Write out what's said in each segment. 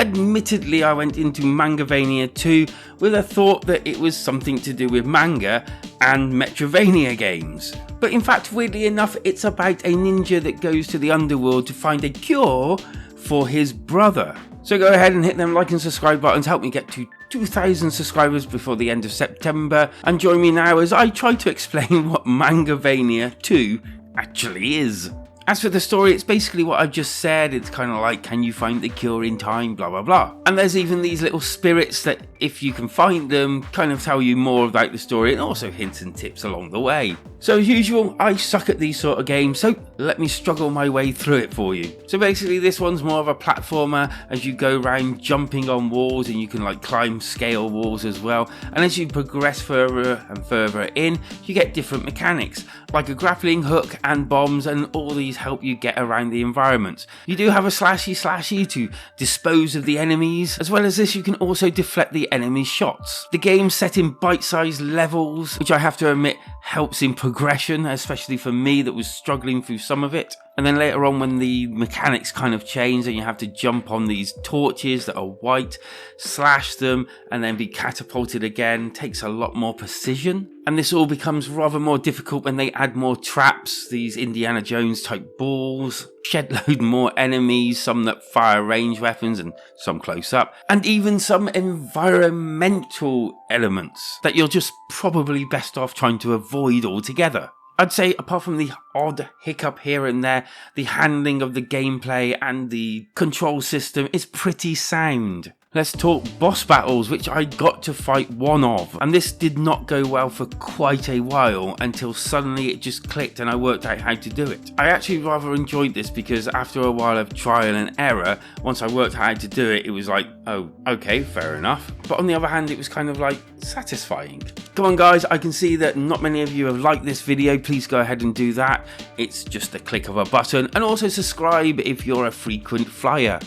Admittedly, I went into Mangavania 2 with a thought that it was something to do with manga and Metrovania games. But in fact, weirdly enough, it's about a ninja that goes to the underworld to find a cure for his brother. So go ahead and hit them like and subscribe buttons, help me get to 2,000 subscribers before the end of September, and join me now as I try to explain what Mangavania 2 actually is. As for the story, it's basically what I've just said. It's kind of like, can you find the cure in time, blah blah blah. And there's even these little spirits that, if you can find them, kind of tell you more about the story and also hints and tips along the way. So as usual, I suck at these sort of games, so let me struggle my way through it for you. So basically this one's more of a platformer as you go around jumping on walls, and you can like climb scale walls as well. And as you progress further and further in, you get different mechanics, like a grappling hook and bombs, and all these help you get around the environments. You do have a slashy to dispose of the enemies. As well as this, you can also deflect the enemy's shots. The game's set in bite-sized levels, which I have to admit helps in progression, especially for me that was struggling through some of it. And then later on, when the mechanics kind of change and you have to jump on these torches that are white, slash them, and then be catapulted again, takes a lot more precision. And this all becomes rather more difficult when they add more traps, these Indiana Jones type balls, shed load more enemies, some that fire range weapons and some close up, and even some environmental elements that you're just probably best off trying to avoid altogether. I'd say apart from the odd hiccup here and there, the handling of the gameplay and the control system is pretty sound. Let's talk boss battles, which I got to fight one of, and this did not go well for quite a while until suddenly it just clicked and I worked out how to do it. I actually rather enjoyed this because after a while of trial and error, once I worked out how to do it, it was like, oh, okay, fair enough. But on the other hand, it was kind of like satisfying. Come on guys, I can see that not many of you have liked this video. Please go ahead and do that. It's just a click of a button, and also subscribe if you're a frequent flyer.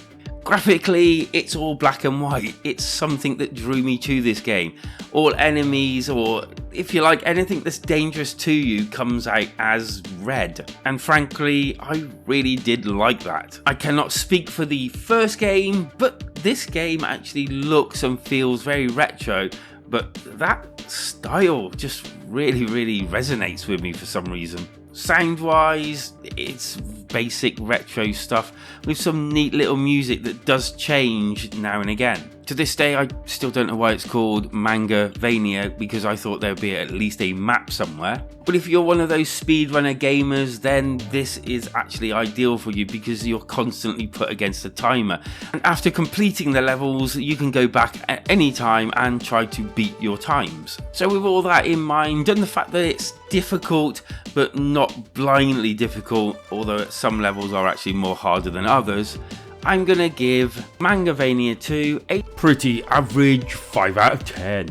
Graphically, it's all black and white. It's something that drew me to this game. All enemies, or if you like, anything that's dangerous to you comes out as red. And frankly, I really did like that. I cannot speak for the first game, but this game actually looks and feels very retro, but that style just really resonates with me for some reason. Sound wise, it's basic retro stuff with some neat little music that does change now and again. To this day, I still don't know why it's called Mangavania, because I thought there'd be at least a map somewhere. But if you're one of those speedrunner gamers, then this is actually ideal for you because you're constantly put against a timer. And after completing the levels, you can go back at any time and try to beat your times. So with all that in mind, and the fact that it's difficult, but not blindly difficult, although some levels are actually more harder than others, I'm gonna give Mangavania 2 a pretty average 5 out of 10.